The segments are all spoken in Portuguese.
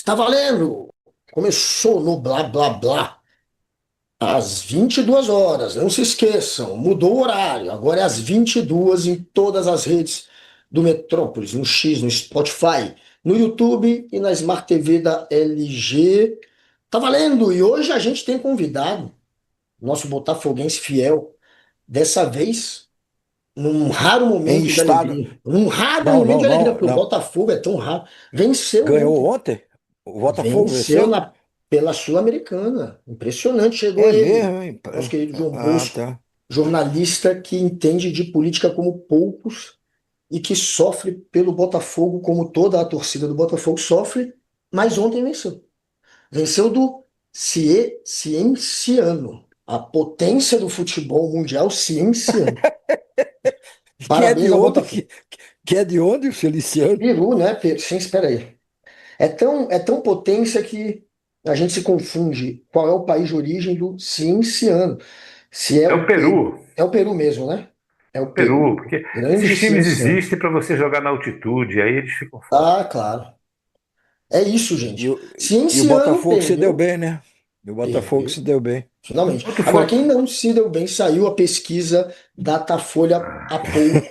Tá valendo! Começou no blá blá blá. Às 22 horas, não se esqueçam, mudou o horário. Agora é às 22 em todas as redes do Metrópolis, no X, no Spotify, no YouTube e na Smart TV da LG. Tá valendo! E hoje a gente tem convidado, nosso botafoguense fiel, dessa vez, num raro Em momento de estado. alegria. Um raro Não, momento não, de alegria, não, porque o não. Botafogo é tão raro. Venceu Ganhou ontem. ontem? O Botafogo Venceu venceu? pela Sul-Americana. Impressionante. Chegou É ele, mesmo, hein? nosso querido João Ah, Bosco, tá. jornalista que entende de política como poucos e que sofre pelo Botafogo, como toda a torcida do Botafogo sofre, mas ontem venceu. Venceu do Cienciano, a potência do futebol mundial cienciano. Que é Parabéns de ao onde? Botafogo. Que é de onde, o Feliciano? Peru, né? Sim, espera aí. É tão potência que a gente se confunde qual é o país de origem do cienciano. Se é É o o Peru, Peru. é o Peru mesmo, né? É o Peru, Peru, porque grande esses times cienciano. existem para você jogar na altitude, aí eles ficam fortes. Ah, claro. É isso, E gente. o, e o Cienciano Botafogo se deu perdeu, bem, né? E o Botafogo perdeu, se deu bem. finalmente. Quanto Agora, foi? quem não se deu bem, saiu a pesquisa Datafolha Apoio,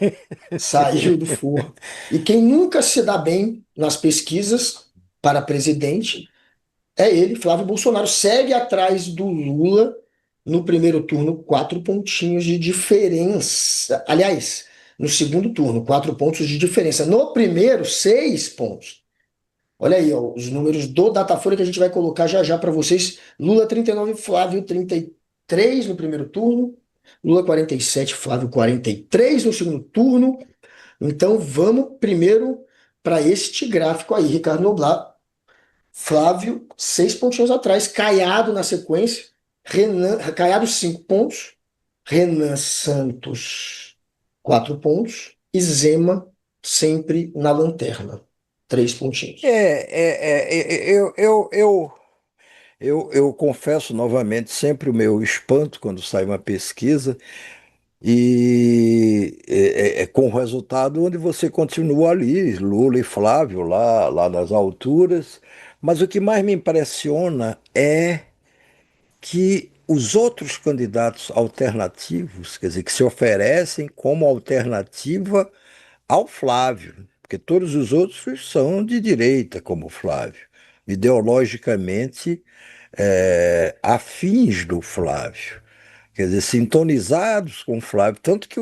saiu do forno. E quem nunca se dá bem nas pesquisas para presidente é ele, Flávio Bolsonaro. Segue atrás do Lula no primeiro turno, 4 pontinhos de diferença. Aliás, no segundo turno, 4 pontos de diferença. No primeiro, 6 pontos. Olha aí, ó, os números do Datafolha que a gente vai colocar já já para vocês. Lula 39, Flávio 33 no primeiro turno. Lula 47, Flávio 43 no segundo turno. Então vamos primeiro para este gráfico aí, Ricardo Noblat. Flávio, 6 pontinhos atrás. Caiado na sequência. Renan, Caiado, 5 pontos. Renan Santos, 4 pontos. E Zema, sempre na lanterna. 3 pontinhos. Eu confesso novamente sempre o meu espanto quando sai uma pesquisa e com o resultado onde você continua ali, Lula e Flávio lá nas alturas. Mas o que mais me impressiona é que os outros candidatos alternativos, quer dizer, que se oferecem como alternativa ao Flávio, porque todos os outros são de direita, como o Flávio, ideologicamente afins do Flávio, quer dizer, sintonizados com o Flávio, tanto que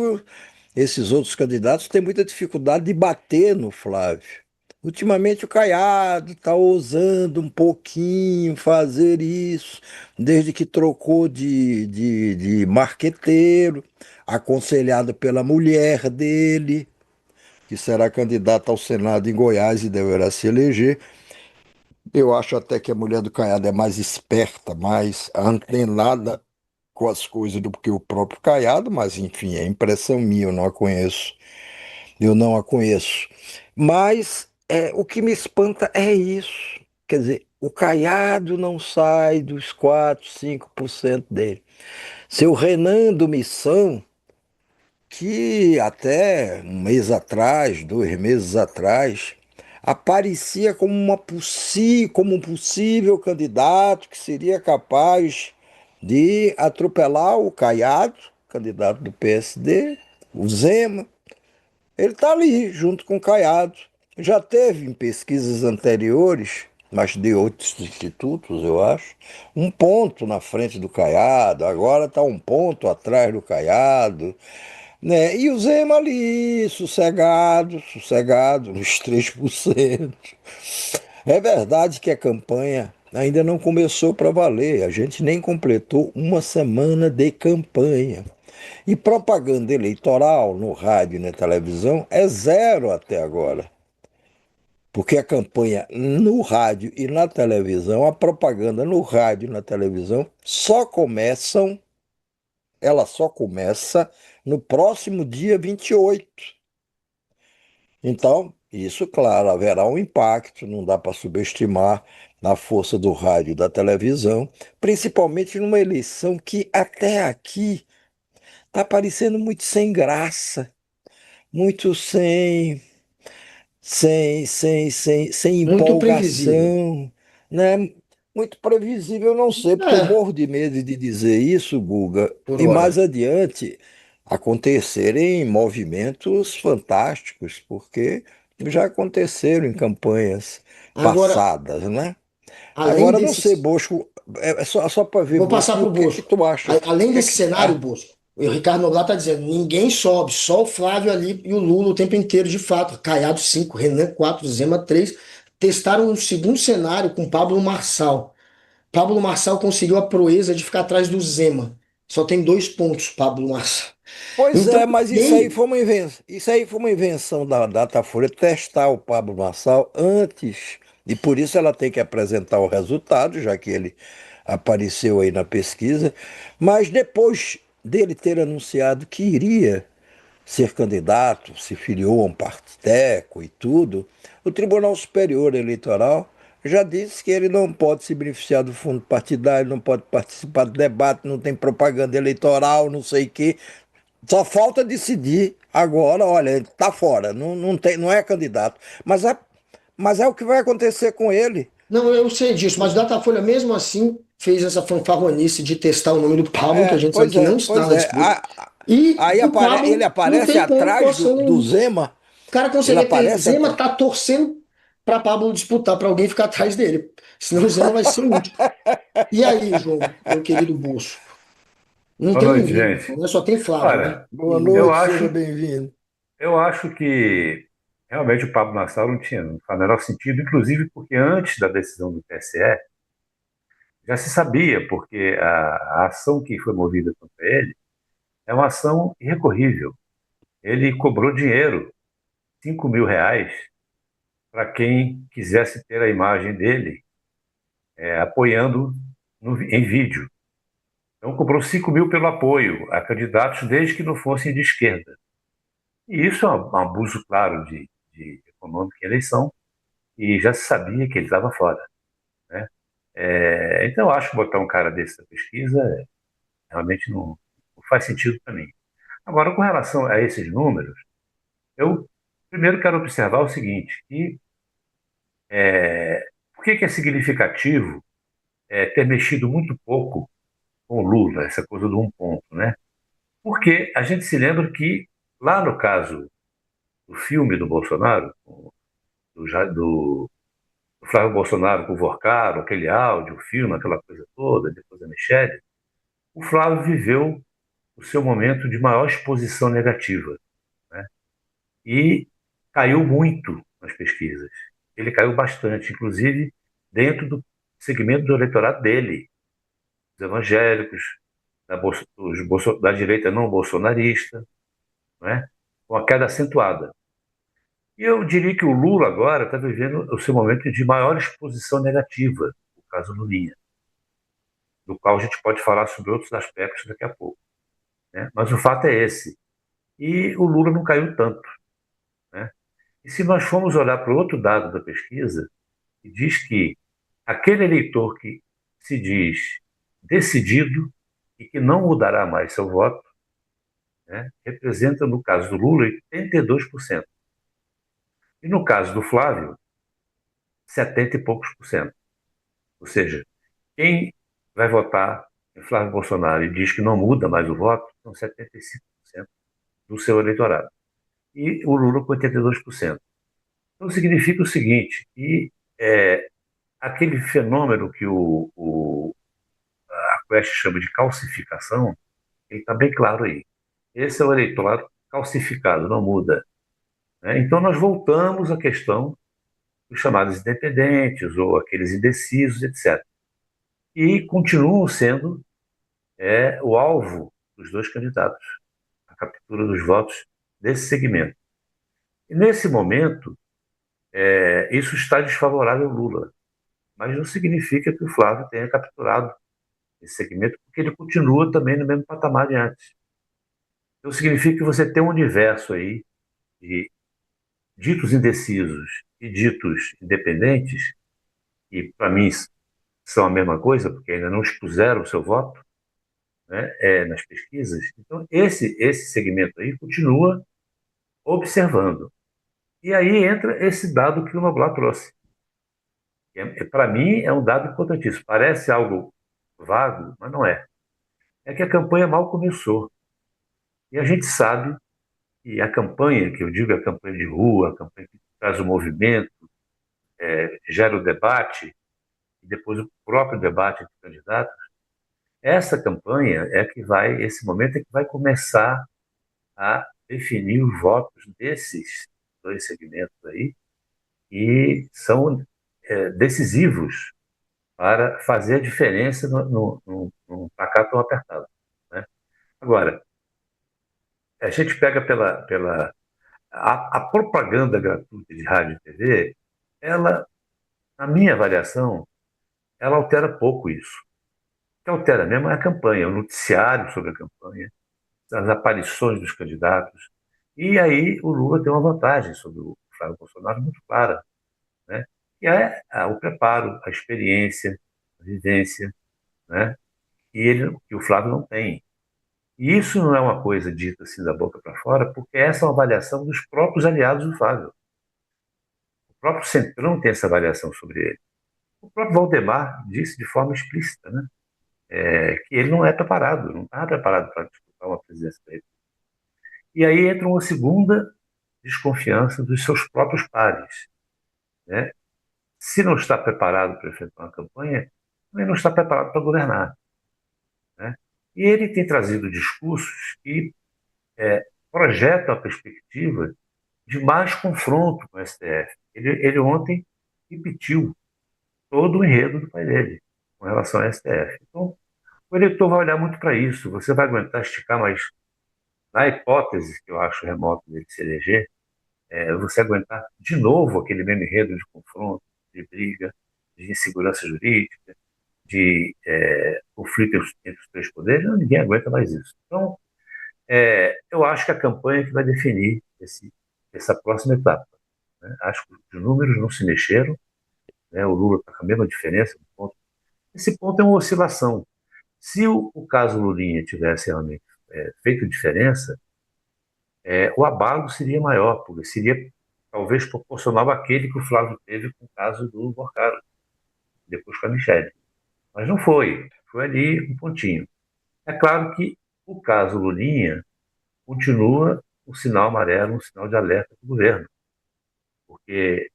esses outros candidatos têm muita dificuldade de bater no Flávio. Ultimamente o Caiado está ousando um pouquinho fazer isso, desde que trocou de marqueteiro, aconselhado pela mulher dele, que será candidata ao Senado em Goiás e deverá se eleger. Eu acho até que a mulher do Caiado é mais esperta, mais antenada com as coisas do que o próprio Caiado, mas enfim, é impressão minha, eu não a conheço. Eu não a conheço. Mas o que me espanta é isso. Quer dizer, o Caiado não sai dos 4, 5% dele. Seu Renan do Missão, que até um mês atrás, 2 meses atrás, aparecia como como um possível candidato que seria capaz de atropelar o Caiado, candidato do PSD, o Zema. Ele está ali, junto com o Caiado. Já teve em pesquisas anteriores, mas de outros institutos, eu acho, um ponto na frente do Caiado, agora está um ponto atrás do Caiado, né? E o Zema ali, sossegado, sossegado, nos 3%. É verdade que a campanha ainda não começou para valer, a gente nem completou uma semana de campanha. E propaganda eleitoral no rádio e na televisão é zero até agora. Porque a campanha no rádio e na televisão, a propaganda no rádio e na televisão ela só começa no próximo dia 28. Então, isso, claro, haverá um impacto, não dá para subestimar a força do rádio e da televisão, principalmente numa eleição que até aqui está parecendo muito sem graça, muito sem Muito previsível. empolgação. né? Muito previsível, não sei, porque eu É, morro de medo de dizer isso, Guga, por e mais hora. adiante acontecerem movimentos fantásticos, porque já aconteceram em campanhas Agora, passadas, né? além Agora, não sei, desses. Bosco, só para ver, Vou passar Bosco, e para o o que que Bosco. tu acha? O Além que desse que, cenário, Bosco, o Ricardo Noblat está dizendo: ninguém sobe, só o Flávio ali e o Lula o tempo inteiro, de fato. Caiado 5, Renan 4, Zema 3. Testaram um segundo cenário com Pablo Marçal. Pablo Marçal conseguiu a proeza de ficar atrás do Zema. Só tem 2 pontos, Pablo Marçal. Pois Então, é, mas ninguém. isso aí foi uma invenção da Datafolha, testar o Pablo Marçal antes, e por isso ela tem que apresentar o resultado, já que ele apareceu aí na pesquisa, mas depois dele ter anunciado que iria ser candidato, se filiou a um partido e tudo, o Tribunal Superior Eleitoral já disse que ele não pode se beneficiar do fundo partidário, não pode participar do debate, não tem propaganda eleitoral, não sei o quê. Só falta decidir agora, olha, ele está fora, não tem, não é candidato. Mas é o que vai acontecer com ele. Não, eu sei disso, mas o Datafolha, mesmo assim, fez essa fanfarronice de testar o nome do Pablo, que a gente sabe que não está Pois na é. disputa. E Aí o ele Pablo não aparece tem como atrás torcer do nenhum. Zema, O cara ele consegue ter. aparece Zema atrás. tá torcendo para Pablo disputar, para alguém ficar atrás dele. Senão o Zema vai ser o último. E aí, João, meu querido Bosco? Não Boa tem noite, ninguém, gente. né? Só tem Flávio, né? Olha, E Boa Lula. eu noite, acho, seja bem-vindo. eu acho que realmente o Pablo Nassau não faz o menor sentido, inclusive porque antes da decisão do TSE já se sabia, porque a ação que foi movida contra ele é uma ação irrecorrível. Ele cobrou dinheiro, R$ 5.000, para quem quisesse ter a imagem dele apoiando em vídeo. Então cobrou 5.000 pelo apoio a candidatos desde que não fossem de esquerda. E isso é um abuso claro de econômico em eleição, e já se sabia que ele estava fora, né? Então, eu acho que botar um cara desse na pesquisa realmente não faz sentido para mim. Agora, com relação a esses números, eu primeiro quero observar o seguinte, que por que é significativo ter mexido muito pouco com o Lula, essa coisa do 1 ponto, né? Porque a gente se lembra que, lá no caso do filme do Bolsonaro, do o Flávio Bolsonaro com o Vorcaro, aquele áudio, o filme, aquela coisa toda, depois da Michelle, o Flávio viveu o seu momento de maior exposição negativa, né? E caiu muito nas pesquisas. Ele caiu bastante, inclusive dentro do segmento do eleitorado dele, os evangélicos, da direita não bolsonarista, né? Com a queda acentuada. E eu diria que o Lula agora está vivendo o seu momento de maior exposição negativa, no caso Lulinha, do qual a gente pode falar sobre outros aspectos daqui a pouco, né? Mas o fato é esse. E o Lula não caiu tanto, né? E se nós formos olhar para outro dado da pesquisa, que diz que aquele eleitor que se diz decidido e que não mudará mais seu voto, né, representa, no caso do Lula, 82%. E no caso do Flávio, 70 e poucos por cento. Ou seja, quem vai votar em Flávio Bolsonaro e diz que não muda mais o voto, são 75% do seu eleitorado. E o Lula com 82%. Então significa o seguinte, que é, aquele fenômeno que a Quest chama de calcificação, ele está bem claro aí. Esse é o eleitorado calcificado, não muda, né? Então nós voltamos à questão dos chamados independentes ou aqueles indecisos, etc. E continuam sendo o alvo dos dois candidatos, a captura dos votos desse segmento. E nesse momento, isso está desfavorável ao Lula, mas não significa que o Flávio tenha capturado esse segmento, porque ele continua também no mesmo patamar de antes. Então significa que você tem um universo aí de ditos indecisos e ditos independentes, que para mim são a mesma coisa, porque ainda não expuseram o seu voto, né, nas pesquisas. Então esse segmento aí continua observando. E aí entra esse dado que o Noblat trouxe. Para mim, é um dado importantíssimo. Parece algo vago, mas não é. É que a campanha mal começou. E a gente sabe que a campanha, que eu digo a campanha de rua, a campanha que traz o movimento, gera o debate, e depois o próprio debate entre candidatos, essa campanha é que vai, esse momento é que vai começar a definir os votos desses dois segmentos aí, e são decisivos para fazer a diferença num placar tão apertado, né? Agora, a gente pega a propaganda gratuita de rádio e TV, ela, na minha avaliação, ela altera pouco isso. O que altera mesmo é a campanha, o noticiário sobre a campanha, as aparições dos candidatos. E aí o Lula tem uma vantagem sobre o Flávio Bolsonaro muito clara, né? Que é o preparo, a experiência, a vivência, né? Que o Flávio não tem. E isso não é uma coisa dita assim da boca para fora, porque essa é uma avaliação dos próprios aliados do Flávio. O próprio Centrão tem essa avaliação sobre ele. O próprio Valdemar disse de forma explícita, né? Que ele não é preparado, não está preparado para disputar uma presidência da República. E aí entra uma segunda desconfiança dos seus próprios pares, né? Se não está preparado para efetuar uma campanha, também não está preparado para governar, né? E ele tem trazido discursos que projetam a perspectiva de mais confronto com o STF. Ele ontem repetiu todo o enredo do pai dele com relação ao STF. Então, o eleitor vai olhar muito para isso. Você vai aguentar esticar, mas na hipótese que eu acho remota dele se eleger, você aguentar de novo aquele mesmo enredo de confronto, de briga, de insegurança jurídica, de conflito entre os três poderes, não, ninguém aguenta mais isso. Então, eu acho que a campanha que vai definir essa próxima etapa, né? Acho que os números não se mexeram, né? O Lula está com a mesma diferença. Esse ponto é uma oscilação. Se o caso Lulinha tivesse realmente feito diferença, o abalo seria maior, porque seria talvez proporcional àquele que o Flávio teve com o caso do Morcaro, depois com a Michelle. Mas não foi, foi ali um pontinho. É claro que o caso Lulinha continua um sinal amarelo, um sinal de alerta para o governo, porque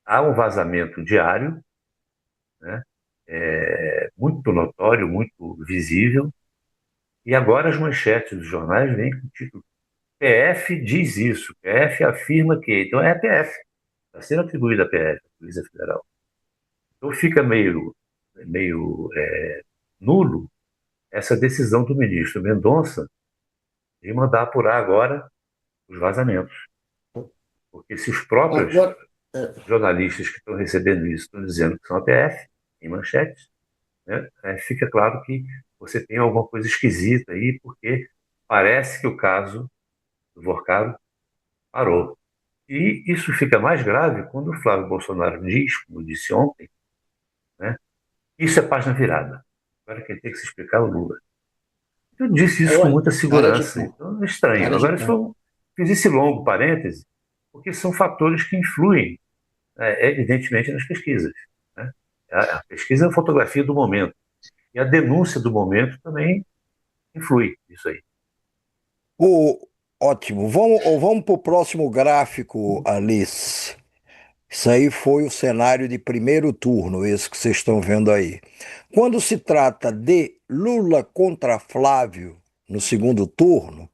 há um vazamento diário, né, muito notório, muito visível, e agora as manchetes dos jornais vêm com o título PF diz isso, PF afirma que. Então é a PF, está sendo atribuída a PF, a Polícia Federal. Então fica meio nulo essa decisão do ministro Mendonça de mandar apurar agora os vazamentos. Porque se os próprios Agora, jornalistas que estão recebendo isso estão dizendo que são a PF, em manchetes, né, fica claro que você tem alguma coisa esquisita aí, porque parece que o caso do Vorcaro parou. E isso fica mais grave quando o Flávio Bolsonaro diz, como disse ontem, né, isso é página virada. Agora quem tem que se explicar é o Lula. Eu disse isso com olha, muita cara de segurança, pau, então é estranho. cara de Agora, pau. fiz esse longo parêntese, porque são fatores que influem, evidentemente, nas pesquisas, né? A pesquisa é a fotografia do momento, e a denúncia do momento também influi isso aí. O, ótimo. Vamos para o próximo gráfico, Alice. Isso aí foi o cenário de primeiro turno, esse que vocês estão vendo aí. Quando se trata de Lula contra Flávio no segundo turno,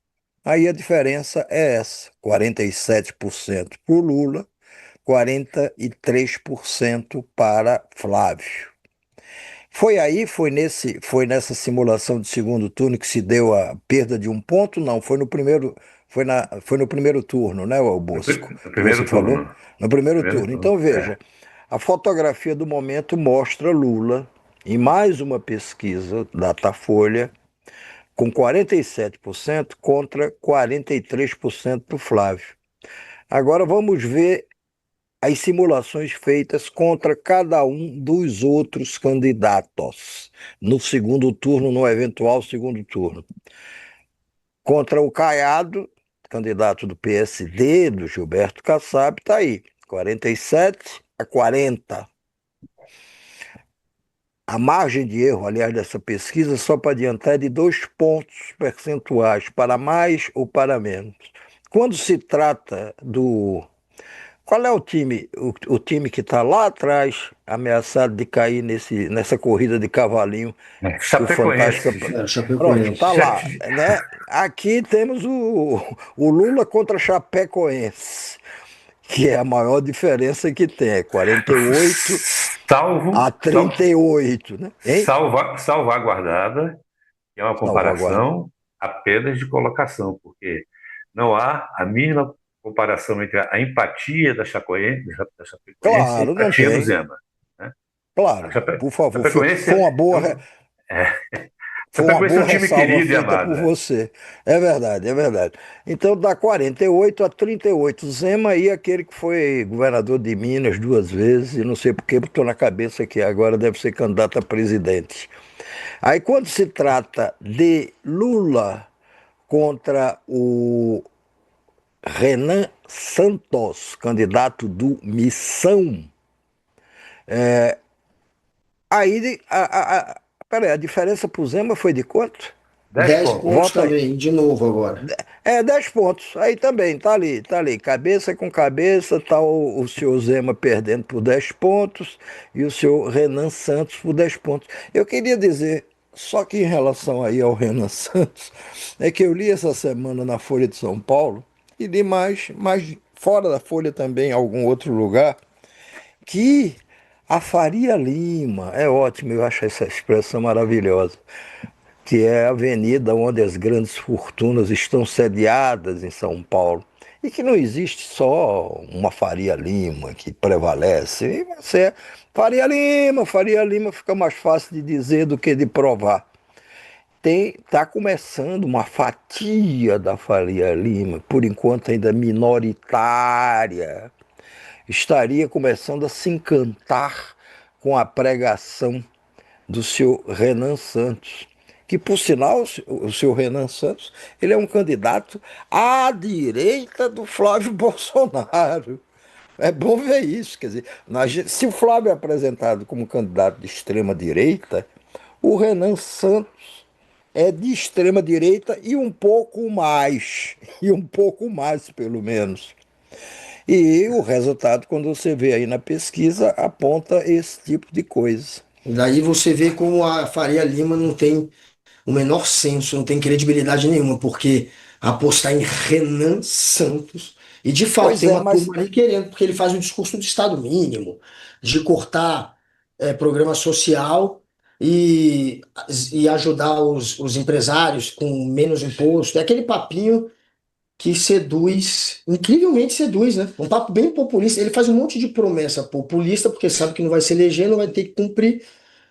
aí a diferença é essa: 47% para o Lula, 43% para Flávio. Foi nessa simulação de segundo turno que se deu a perda de um ponto? Não, foi no primeiro turno, né, o Bosco, No que você primeiro falou? turno. No primeiro Primeiro turno. turno. Então veja, a fotografia do momento mostra Lula em mais uma pesquisa Datafolha com 47% contra 43% do Flávio. Agora vamos ver as simulações feitas contra cada um dos outros candidatos no segundo turno, no eventual segundo turno. Contra o Caiado, candidato do PSD, do Gilberto Kassab, está aí, 47 a 40. a margem de erro, aliás, dessa pesquisa, só para adiantar, é de 2 pontos percentuais, para mais ou para menos. Quando se trata do. Qual é o time que está lá atrás, ameaçado de cair nessa corrida de cavalinho que o Fantástico. Chapecoense. É, o Pronto, tá Chapecoense. lá, né? Aqui temos o Lula contra Chapecoense, que é a maior diferença que tem, é 48 Salvo, a 38, né? Hein? salvaguardada, que é uma Salvaguarda. comparação apenas de colocação, porque não há a mínima comparação entre a empatia da Chapecoense e a Claro, não empatia do tem. Zema. Né? A Claro, por favor, Chapecoense é, foi uma Chapecoense é boa um time ressalva querido e feita por amado. você. É verdade, é verdade. Então dá 48 a 38. Zema e aquele que foi governador de Minas 2 vezes, e não sei por que botou na cabeça que agora deve ser candidato a presidente. Aí quando se trata de Lula contra o Renan Santos, candidato do Missão, aí peraí, a diferença pro Zema foi de quanto? 10 10 pontos. pontos Volta aí. também, de novo agora. 10 pontos. Aí também, tá ali, tá ali. Cabeça com cabeça, tá o senhor Zema perdendo por 10 pontos e o senhor Renan Santos por 10 pontos. Eu queria dizer, só que em relação aí ao Renan Santos, é que eu li essa semana na Folha de São Paulo, e li mais fora da Folha também, em algum outro lugar, que a Faria Lima, é ótimo, eu acho essa expressão maravilhosa, que é a avenida onde as grandes fortunas estão sediadas em São Paulo. E que não existe só uma Faria Lima que prevalece. E você é Faria Lima fica mais fácil de dizer do que de provar. Está começando uma fatia da Faria Lima, por enquanto ainda minoritária, estaria começando a se encantar com a pregação do seu Renan Santos, que por sinal, o seu Renan Santos, ele é um candidato à direita do Flávio Bolsonaro. É bom ver isso, quer dizer, se o Flávio é apresentado como candidato de extrema direita, o Renan Santos é de extrema direita e um pouco mais pelo menos. E o resultado, quando você vê aí na pesquisa, aponta esse tipo de coisa. Daí você vê como a Faria Lima não tem o menor senso, não tem credibilidade nenhuma, porque apostar em Renan Santos, e de fato Pois tem é, uma mas turma ali querendo, porque ele faz um discurso de Estado mínimo, de cortar programa social e, e ajudar os empresários com menos imposto. É aquele papinho que seduz, incrivelmente seduz, né? Um papo bem populista. Ele faz um monte de promessa populista, porque sabe que não vai se eleger, não vai ter que cumprir.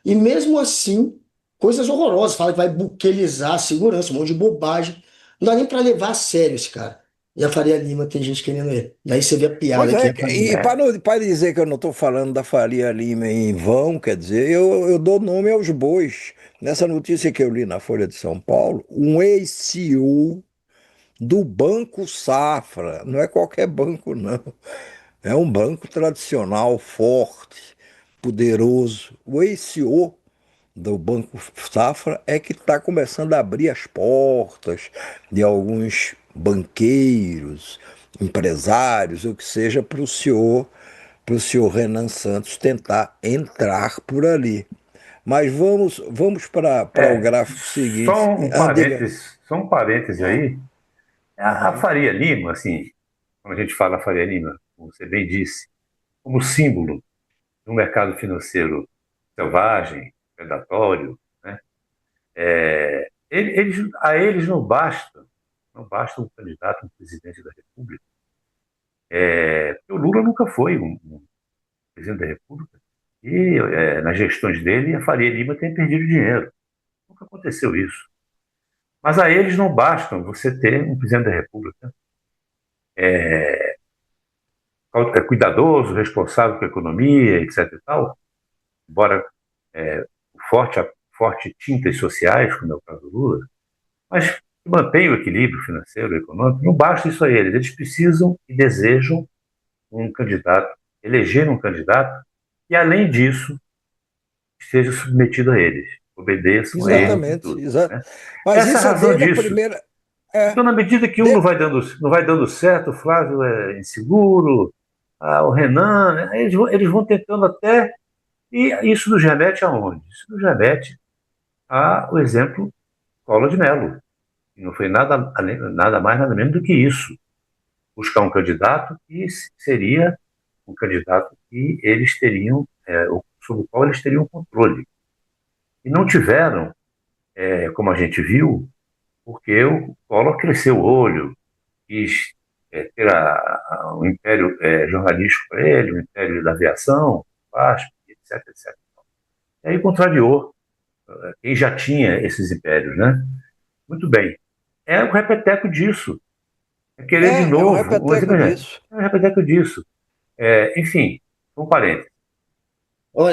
E mesmo assim, coisas horrorosas. Fala que vai buquelizar a segurança, um monte de bobagem. Não dá nem para levar a sério esse cara. E a Faria Lima tem gente querendo ele. Daí você vê a Pois piada que é é, a Faria e Lima. para dizer que eu não estou falando da Faria Lima em vão, quer dizer, eu dou nome aos bois. Nessa notícia que eu li na Folha de São Paulo, um ex-CEO do Banco Safra, não é qualquer banco, não, é um banco tradicional, forte, poderoso. O ex-CEO do Banco Safra é que está começando a abrir as portas de alguns banqueiros, empresários, ou que seja, para o senhor Renan Santos tentar entrar por ali. Mas vamos para o É, gráfico seguinte. Diga. só um parêntese aí. A Uhum. Faria Lima, assim, quando a gente fala Faria Lima, como você bem disse, como símbolo de um mercado financeiro selvagem, predatório, né? A eles não basta um candidato, um presidente da República. Porque o Lula nunca foi um presidente da República. E nas gestões dele, a Faria Lima tem perdido dinheiro. Nunca aconteceu isso. Mas a eles não basta você ter um presidente da República cuidadoso, responsável com a economia, etc. e tal, embora é, forte tintas sociais, como é o caso do Lula, mas que mantém o equilíbrio financeiro e econômico. Não basta isso a eles. Eles precisam e desejam um candidato, eleger um candidato, e além disso, esteja submetido a eles, obedeçam a eles e Exatamente, tudo, exato. né? Mas Essa é a isso é razão desde a disso. primeira. É, Então, na medida que um de- não vai dando certo, o Flávio é inseguro, o Renan, né, eles vão tentando até. E isso nos remete aonde? Isso nos remete ao exemplo Collor de Mello. E não foi nada mais, nada menos do que isso. Buscar um candidato que seria um candidato que eles teriam, sobre o qual eles teriam controle. E não tiveram, como a gente viu, porque o Collor cresceu o olho, quis ter um império jornalístico para ele, um império da aviação, FASP, etc, etc. E aí contrariou quem já tinha esses impérios, né? Muito bem. É o repeteco disso. É querer de é um novo, repeteco disso. é um repeteco disso. Enfim, um parênteses.